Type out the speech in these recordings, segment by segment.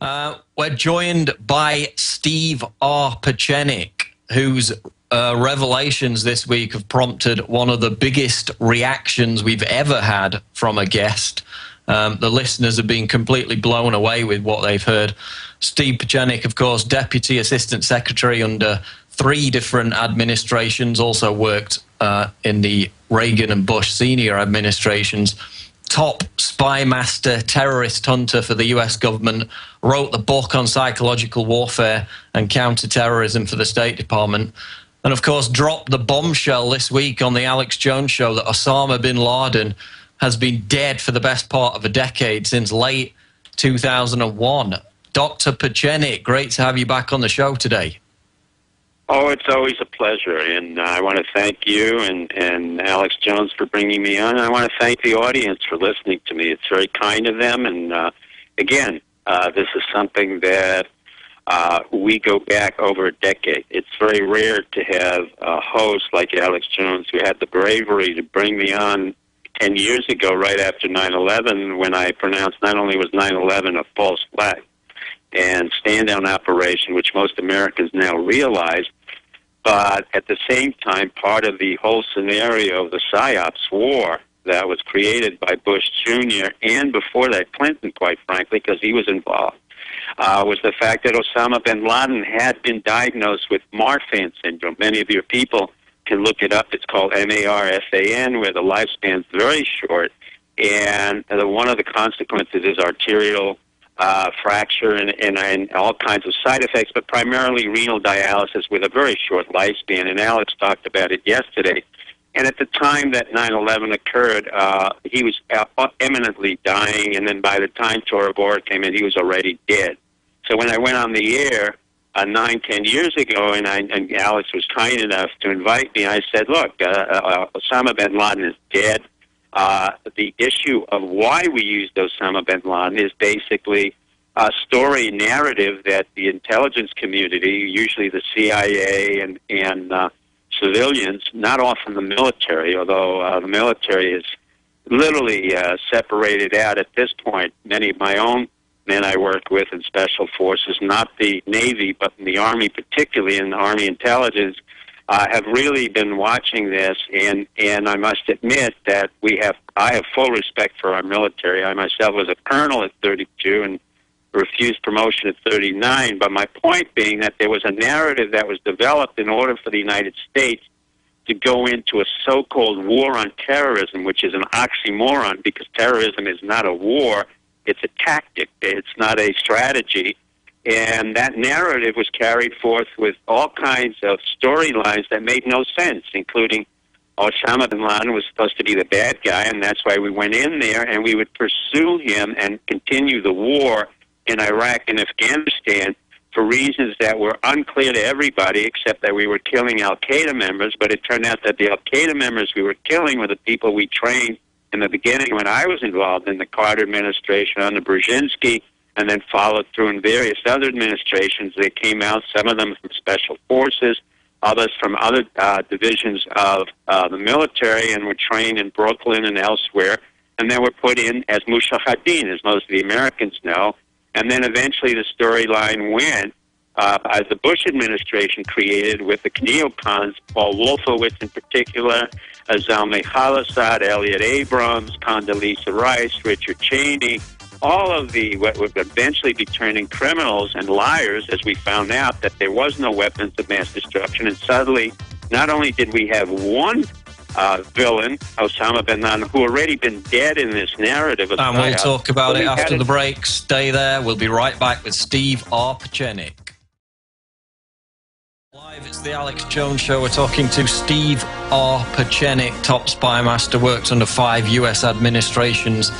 We're joined by Steve R. Pieczenik, whose revelations this week have prompted one of the biggest reactions we've ever had from a guest. The listeners have been completely blown away with what they've heard. Steve Pieczenik, of course, Deputy Assistant Secretary under 3 different administrations, also worked in the Reagan and Bush senior administrations. Top spy master, terrorist hunter for the US government, wrote the book on psychological warfare and counterterrorism for the State Department, and of course dropped the bombshell this week on the Alex Jones show that Osama Bin Laden has been dead for the best part of a decade, since late 2001. Dr. Pieczenik, great to have you back on the show today. Oh, it's always a pleasure, and I want to thank you and Alex Jones for bringing me on. I want to thank the audience for listening to me. It's very kind of them, and again, this is something that we go back over a decade. It's very rare to have a host like Alex Jones who had the bravery to bring me on 10 years ago, right after 9/11, when I pronounced not only was 9/11 a false flag and stand-down operation, which most Americans now realize, but at the same time, part of the whole scenario of the PSYOPs war that was created by Bush Jr. and before that Clinton, quite frankly, because he was involved, was the fact that Osama Bin Laden had been diagnosed with Marfan syndrome. Many of your people can look it up. It's called MARFAN, where the lifespan's very short, and one of the consequences is arterial fracture and all kinds of side effects, but primarily renal dialysis with a very short lifespan. And Alex talked about it yesterday. And at the time that 9/11 occurred, he was imminently dying, and then by the time Tora Bora came in, he was already dead. So when I went on the air 9-10 years ago, and Alex was kind enough to invite me, I said, look, Osama Bin Laden is dead. The issue of why we used Osama Bin Laden is basically a story narrative that the intelligence community, usually the CIA and civilians, not often the military, although the military is literally separated out at this point. Many of my own men I worked with in special forces, not the Navy, but in the Army, particularly in the Army intelligence, have really been watching this, and I must admit that I have full respect for our military. I myself was a colonel at 32 and refused promotion at 39, but my point being that there was a narrative that was developed in order for the United States to go into a so-called war on terrorism, which is an oxymoron because terrorism is not a war, it's a tactic, it's not a strategy. And that narrative was carried forth with all kinds of storylines that made no sense, including Osama bin Laden was supposed to be the bad guy, and that's why we went in there, and we would pursue him and continue the war in Iraq and Afghanistan for reasons that were unclear to everybody, except that we were killing al-Qaeda members. But it turned out that the al-Qaeda members we were killing were the people we trained in the beginning when I was involved in the Carter administration under Brzezinski, and then followed through in various other administrations. They came out, some of them from special forces, others from other divisions of the military, and were trained in Brooklyn and elsewhere, and then were put in as mushahadin, as most of the Americans know. And then eventually the storyline went, as the Bush administration created with the neocons, Paul Wolfowitz in particular, Zalmay Khalilzad, Elliot Abrams, Condoleezza Rice, Richard Cheney, all of the what would eventually be turning criminals and liars, as we found out that there was no weapons of mass destruction. And suddenly, not only did we have one villain, Osama bin Laden, who already been dead in this narrative. And we'll talk about it after the break. Stay there. We'll be right back with Steve R. Pieczenik. Live, it's the Alex Jones Show. We're talking to Steve R. Pieczenik, top spy master, worked under 5 U.S. administrations.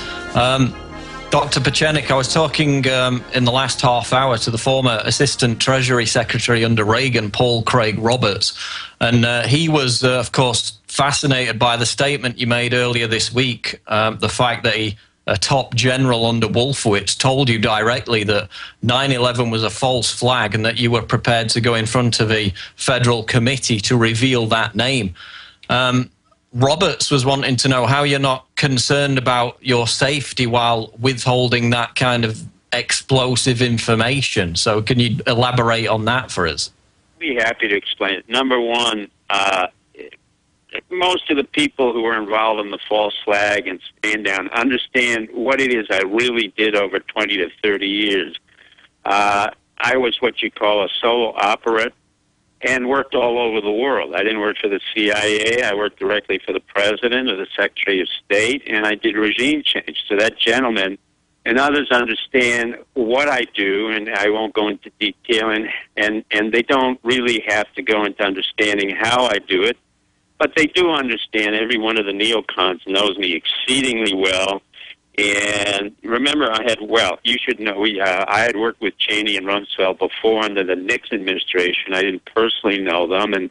Dr. Pieczenik, I was talking in the last half hour to the former Assistant Treasury Secretary under Reagan, Paul Craig Roberts, and he was, of course, fascinated by the statement you made earlier this week, the fact that a top general under Wolfowitz told you directly that 9/11 was a false flag and that you were prepared to go in front of a federal committee to reveal that name. Roberts was wanting to know how you're not concerned about your safety while withholding that kind of explosive information. So can you elaborate on that for us? Be happy to explain it. Number one, most of the people who are involved in the false flag and stand down understand what it is I really did over 20 to 30 years. I was what you call a solo operate and worked all over the world. I didn't work for the CIA. I worked directly for the President or the Secretary of State, and I did regime change. So that gentleman and others understand what I do, and I won't go into detail, and they don't really have to go into understanding how I do it, but they do understand. Every one of the neocons knows me exceedingly well. And remember, you should know, I had worked with Cheney and Rumsfeld before under the Nixon administration. I didn't personally know them, and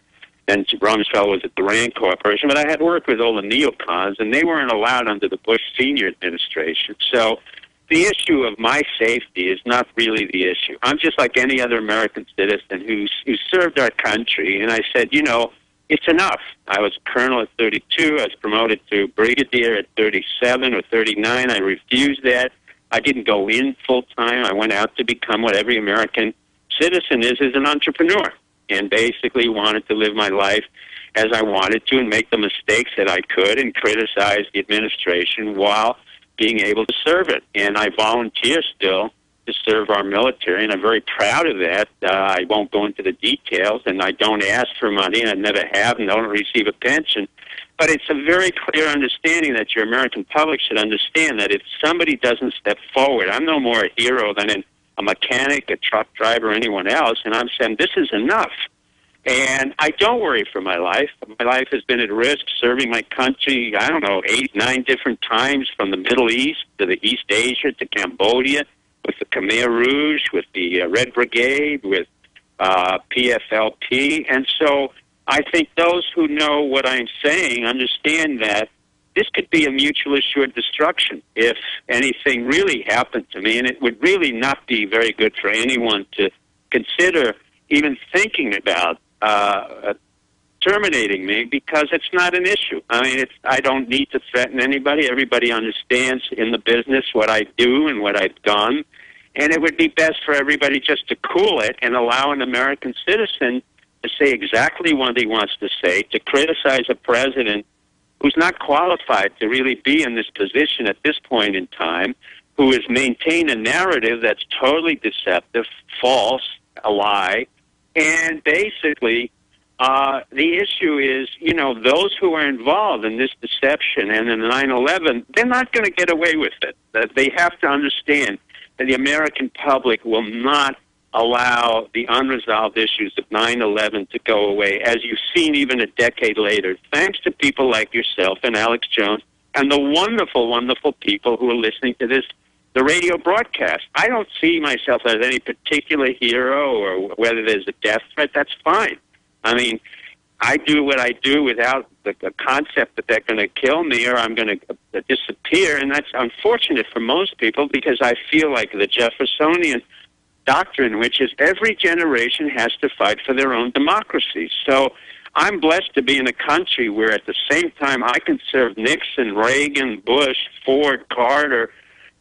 Rumsfeld was at the Rand Corporation, but I had worked with all the neocons, and they weren't allowed under the Bush Senior administration. So the issue of my safety is not really the issue. I'm just like any other American citizen who served our country, and I said, it's enough. I was a colonel at 32. I was promoted to brigadier at 37 or 39. I refused that. I didn't go in full-time. I went out to become what every American citizen is an entrepreneur, and basically wanted to live my life as I wanted to and make the mistakes that I could and criticize the administration while being able to serve it. And I volunteer still to serve our military, and I'm very proud of that. I won't go into the details, and I don't ask for money, and I never have, and don't receive a pension. But it's a very clear understanding that your American public should understand that if somebody doesn't step forward, I'm no more a hero than a mechanic, a truck driver, anyone else, and I'm saying this is enough. And I don't worry for my life. My life has been at risk serving my country, 8, 9 different times, from the Middle East to the East Asia to Cambodia, with the Khmer Rouge, with the Red Brigade, with PFLP. And so I think those who know what I'm saying understand that this could be a mutually assured destruction if anything really happened to me, and it would really not be very good for anyone to consider even thinking about terminating me, because it's not an issue. I mean, I don't need to threaten anybody. Everybody understands in the business what I do and what I've done. And it would be best for everybody just to cool it and allow an American citizen to say exactly what he wants to say, to criticize a president who's not qualified to really be in this position at this point in time, who has maintained a narrative that's totally deceptive, false, a lie. And basically, the issue is, those who are involved in this deception and in 9/11, they're not going to get away with it. That they have to understand that the American public will not allow the unresolved issues of 9/11 to go away, as you've seen even a decade later, thanks to people like yourself and Alex Jones and the wonderful, wonderful people who are listening to the radio broadcast. I don't see myself as any particular hero, or whether there's a death threat. That's fine. I mean, I do what I do without the concept that they're going to kill me or I'm going to disappear, and that's unfortunate for most people, because I feel like the Jeffersonian doctrine, which is every generation has to fight for their own democracy. So I'm blessed to be in a country where at the same time I can serve Nixon, Reagan, Bush, Ford, Carter,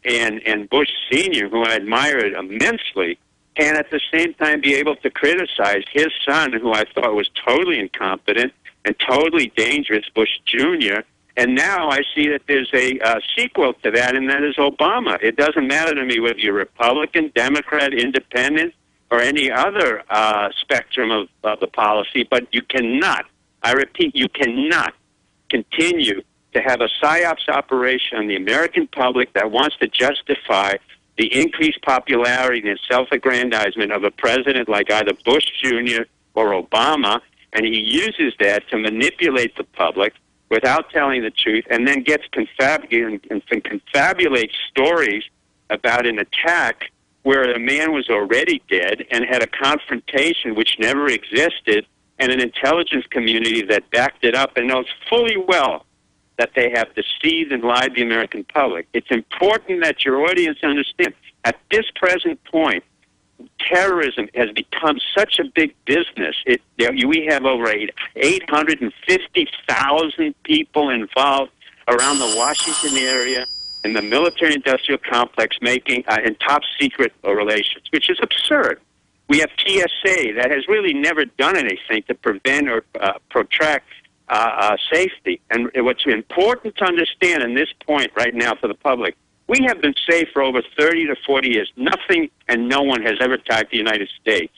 and Bush Sr., who I admired immensely, and at the same time be able to criticize his son, who I thought was totally incompetent and totally dangerous, Bush Jr., and now I see that there's a sequel to that, and that is Obama. It doesn't matter to me whether you're Republican, Democrat, Independent, or any other spectrum of the policy, but you cannot, I repeat, you cannot continue to have a PSYOPs operation on the American public that wants to justify the increased popularity and self-aggrandizement of a president like either Bush Jr. or Obama, and he uses that to manipulate the public without telling the truth, and then gets confabulates stories about an attack where the man was already dead and had a confrontation which never existed, and an intelligence community that backed it up and knows fully well that they have deceived and lied to the American public. It's important that your audience understand, at this present point, terrorism has become such a big business. We have over 850,000 people involved around the Washington area, in the military-industrial complex making in top-secret relations, which is absurd. We have TSA that has really never done anything to prevent or protract safety. And what's important to understand in this point right now for the public, we have been safe for over 30 to 40 years. Nothing and no one has ever attacked the United States.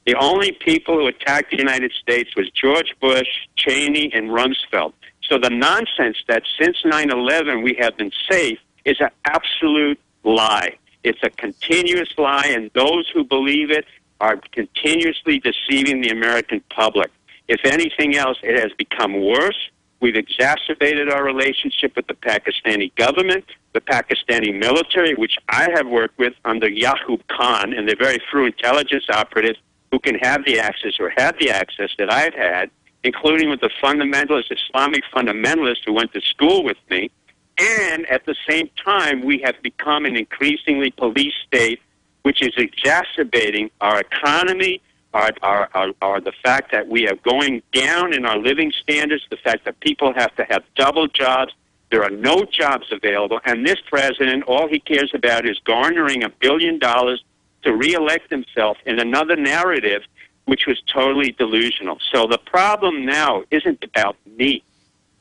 The only people who attacked the United States was George Bush, Cheney, and Rumsfeld. So the nonsense that since 9/11 we have been safe is an absolute lie. It's a continuous lie, and those who believe it are continuously deceiving the American public. If anything else, it has become worse. We've exacerbated our relationship with the Pakistani government, the Pakistani military, which I have worked with under Yaqub Khan, and they're very few intelligence operatives who can have the access or had the access that I've had, including with the fundamentalists, Islamic fundamentalists who went to school with me. And at the same time, we have become an increasingly police state, which is exacerbating our economy, the fact that we are going down in our living standards, the fact that people have to have double jobs. There are no jobs available. And this president, all he cares about is garnering $1 billion to reelect himself in another narrative, which was totally delusional. So the problem now isn't about me.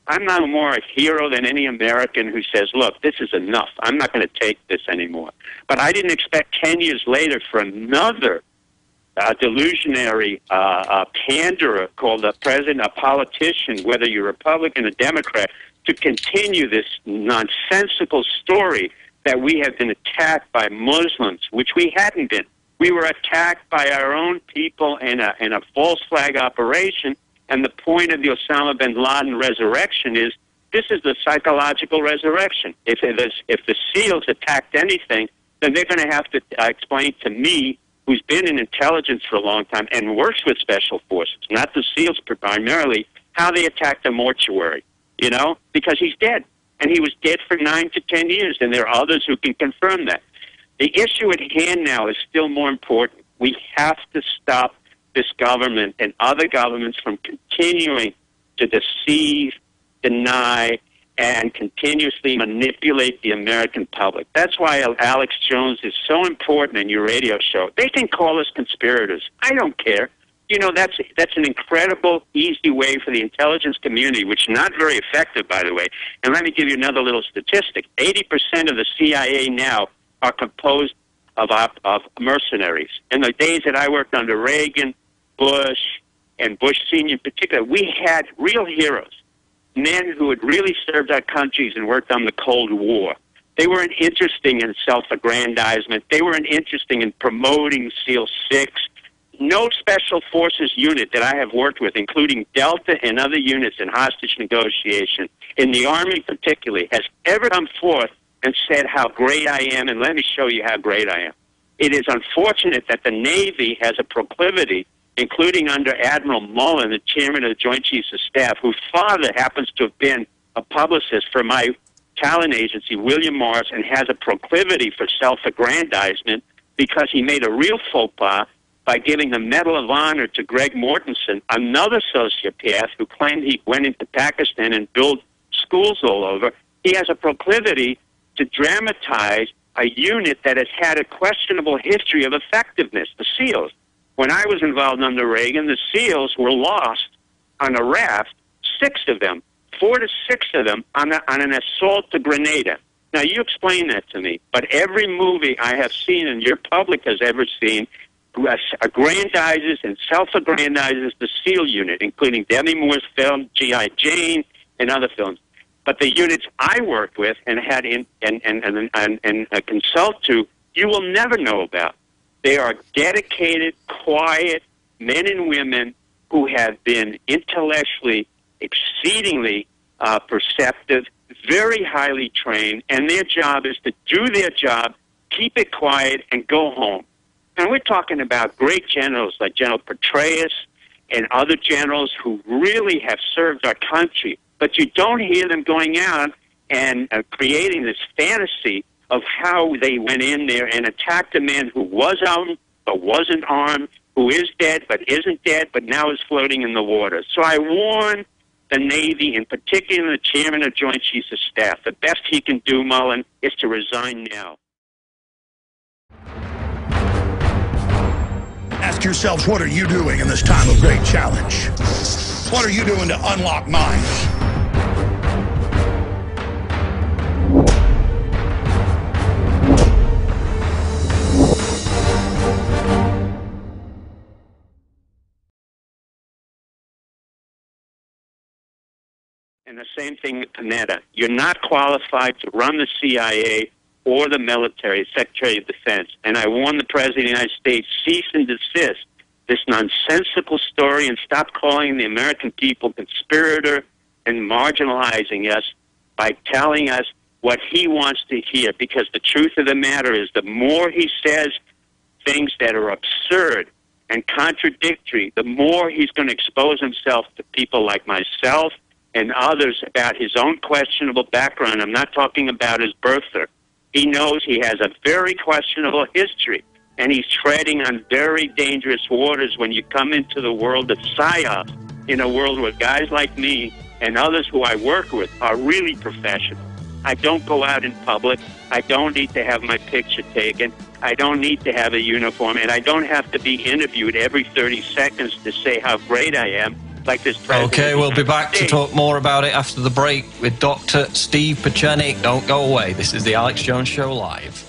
I'm not more a hero than any American who says, look, this is enough. I'm not going to take this anymore. But I didn't expect 10 years later for another delusionary panderer called a president, a politician, whether you're Republican or Democrat, to continue this nonsensical story that we have been attacked by Muslims, which we hadn't been. We were attacked by our own people in a false flag operation. And the point of the Osama Bin Laden resurrection is this is the psychological resurrection. If the SEALs attacked anything, then they're going to have to explain to me, who's been in intelligence for a long time and works with special forces, not the SEALs primarily, how they attacked a mortuary, because he's dead. And he was dead for 9 to 10 years, and there are others who can confirm that. The issue at hand now is still more important. We have to stop this government and other governments from continuing to deceive, deny, and continuously manipulate the American public. That's why Alex Jones is so important in your radio show. They can call us conspirators. I don't care. That's an incredible, easy way for the intelligence community, which is not very effective, by the way. And let me give you another little statistic. 80% of the CIA now are composed of mercenaries. In the days that I worked under Reagan, Bush, and Bush Sr. in particular, we had real heroes, men who had really served our countries and worked on the Cold War. They weren't interested in self-aggrandizement. They weren't interested in promoting SEAL 6. No special forces unit that I have worked with, including Delta and other units in hostage negotiation, in the Army particularly, has ever come forth and said how great I am, and let me show you how great I am. It is unfortunate that the Navy has a proclivity, including under Admiral Mullen, the chairman of the Joint Chiefs of Staff, whose father happens to have been a publicist for my talent agency, William Morris, and has a proclivity for self-aggrandizement because he made a real faux pas by giving the Medal of Honor to Greg Mortensen, another sociopath who claimed he went into Pakistan and built schools all over. He has a proclivity to dramatize a unit that has had a questionable history of effectiveness, the SEALs. When I was involved under Reagan, the SEALs were lost on a raft, 6 of them, 4 to 6 of them, on an assault to Grenada. Now, you explain that to me, but every movie I have seen and your public has ever seen aggrandizes and self-aggrandizes the SEAL unit, including Demi Moore's film, G.I. Jane, and other films. But the units I worked with and had and consult to, you will never know about. They are dedicated, quiet men and women who have been intellectually exceedingly perceptive, very highly trained, and their job is to do their job, keep it quiet, and go home. And we're talking about great generals like General Petraeus and other generals who really have served our country, but you don't hear them going out and creating this fantasy of how they went in there and attacked a man who was armed but wasn't armed, who is dead but isn't dead, but now is floating in the water. So I warn the Navy, in particular the Chairman of Joint Chiefs of Staff. The best he can do, Mullen, is to resign now. Ask yourselves, what are you doing in this time of great challenge? What are you doing to unlock minds? And the same thing with Panetta. You're not qualified to run the CIA or the military, Secretary of Defense. And I warn the President of the United States, cease and desist this nonsensical story and stop calling the American people conspirator and marginalizing us by telling us what he wants to hear. Because the truth of the matter is, the more he says things that are absurd and contradictory, the more he's going to expose himself to people like myself and others about his own questionable background. I'm not talking about his birther. He knows he has a very questionable history, and he's treading on very dangerous waters when you come into the world of PSYOP, in a world where guys like me and others who I work with are really professional. I don't go out in public. I don't need to have my picture taken. I don't need to have a uniform, and I don't have to be interviewed every 30 seconds to say how great I am. Like this president. Okay, we'll be back to talk more about it after the break with Dr. Steve Pieczenik. Don't go away. This is the Alex Jones Show Live.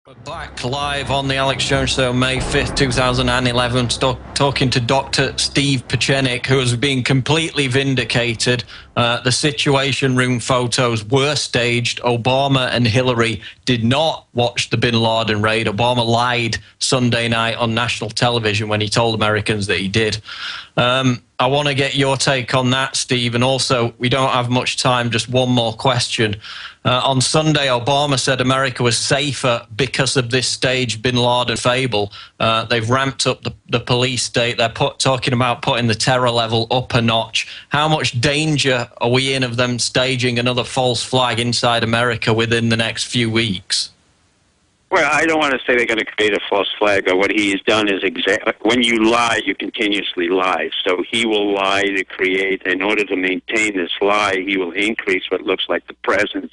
We're back live on the Alex Jones Show, May 5th, 2011, talking to Dr. Steve Pieczenik, who has been completely vindicated. The Situation Room photos were staged. Obama and Hillary did not watch the Bin Laden raid. Obama lied Sunday night on national television when he told Americans that he did. I want to get your take on that, Steve. And also, we don't have much time, just one more question. On Sunday, Obama said America was safer because of this staged Bin Laden fable. They've ramped up the police state. They're talking about putting the terror level up a notch. How much danger are we in of them staging another false flag inside America within the next few weeks? Well, I don't want to say they're going to create a false flag. What he's done is when you lie, you continuously lie. So he will lie to create, in order to maintain this lie, he will increase what looks like the presence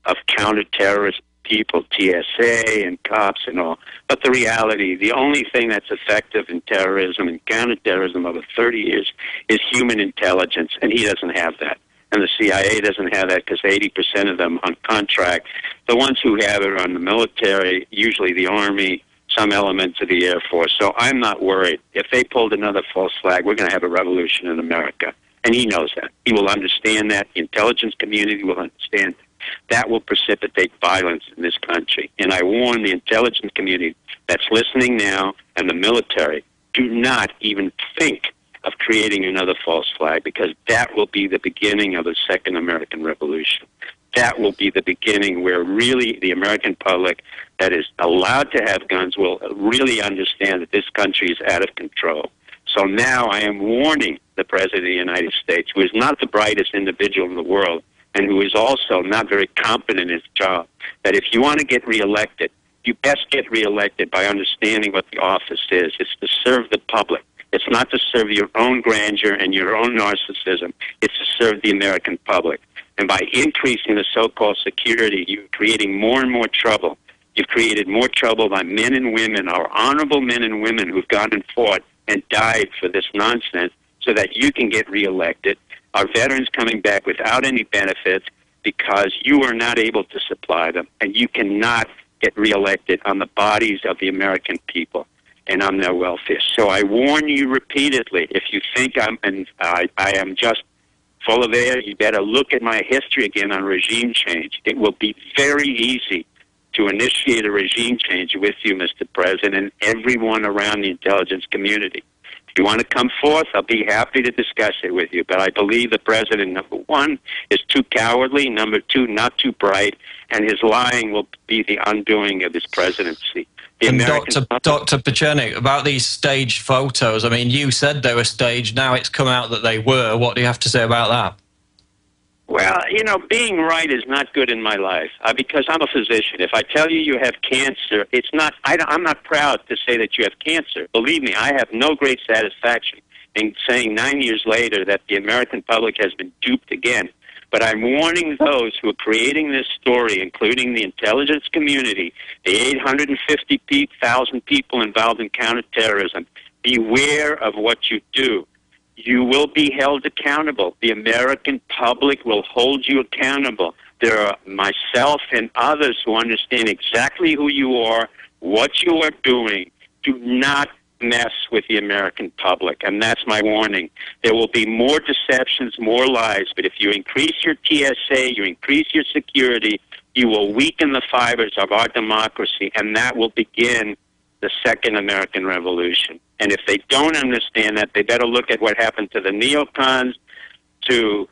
of counter-terrorist people, TSA and cops and all. But the reality, the only thing that's effective in terrorism and counterterrorism over 30 years is human intelligence, and he doesn't have that. And the CIA doesn't have that because 80% of them on contract. The ones who have it are on the military, usually the Army, some elements of the Air Force. So I'm not worried. If they pulled another false flag, we're going to have a revolution in America. And he knows that. He will understand that. The intelligence community will understand that will precipitate violence in this country. And I warn the intelligence community that's listening now and the military, do not even think of creating another false flag, because that will be the beginning of a second American Revolution. That will be the beginning where really the American public that is allowed to have guns will really understand that this country is out of control. So now I am warning the President of the United States, who is not the brightest individual in the world and who is also not very competent in his job, that if you want to get reelected, you best get reelected by understanding what the office is. It's to serve the public. It's not to serve your own grandeur and your own narcissism. It's to serve the American public. And by increasing the so-called security, you're creating more and more trouble. You've created more trouble by men and women, our honorable men and women who've gone and fought and died for this nonsense so that you can get reelected. Our veterans coming back without any benefits because you are not able to supply them, and you cannot get reelected on the bodies of the American people and on their welfare. So I warn you repeatedly, if you think I am just full of air, you better look at my history again on regime change. It will be very easy to initiate a regime change with you, Mr. President, and everyone around the intelligence community. If you want to come forth, I'll be happy to discuss it with you. But I believe the president, number one, is too cowardly, number two, not too bright, and his lying will be the undoing of his presidency. And Dr. Pieczenik, about these staged photos, I mean, you said they were staged. Now it's come out that they were. What do you have to say about that? Well, you know, being right is not good in my life because I'm a physician. If I tell you you have cancer, it's not. I'm not proud to say that you have cancer. Believe me, I have no great satisfaction and saying 9 years later that the American public has been duped again. But I'm warning those who are creating this story, including the intelligence community, the 850,000 people involved in counterterrorism, beware of what you do. You will be held accountable. The American public will hold you accountable. There are myself and others who understand exactly who you are, what you are doing. Do not mess with the American public, and that's my warning. There will be more deceptions, more lies, but if you increase your TSA, you increase your security, you will weaken the fibers of our democracy, and that will begin the second American Revolution. And if they don't understand that, they better look at what happened to the neocons, to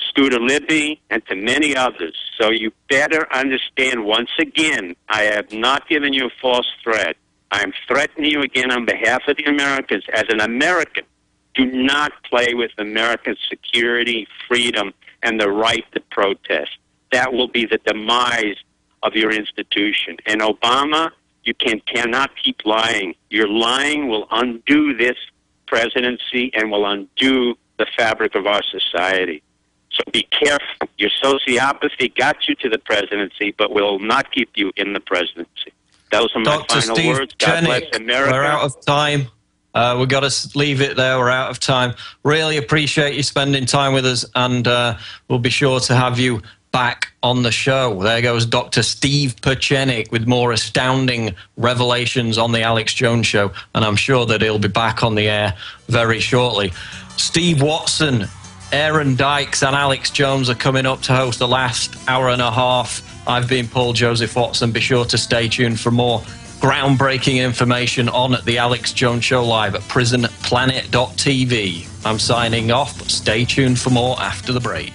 Scooter Libby, and to many others. So you better understand, once again, I have not given you a false threat. I am threatening you again on behalf of the Americans. As an American, do not play with American security, freedom, and the right to protest. That will be the demise of your institution. And Obama, you cannot keep lying. Your lying will undo this presidency and will undo the fabric of our society. So be careful. Your sociopathy got you to the presidency, but will not keep you in the presidency. Those are my Dr. final Steve words. God bless Pieczenik, America. we're out of time. We've got to leave it there. We're out of time. Really appreciate you spending time with us, and we'll be sure to have you back on the show. There goes Dr. Steve Pieczenik with more astounding revelations on the Alex Jones Show, and I'm sure that he'll be back on the air very shortly. Steve Watson, Aaron Dykes, and Alex Jones are coming up to host the last hour and a half. I've been Paul Joseph Watson. Be sure to stay tuned for more groundbreaking information on the Alex Jones Show live at prisonplanet.tv. I'm signing off, but stay tuned for more after the break.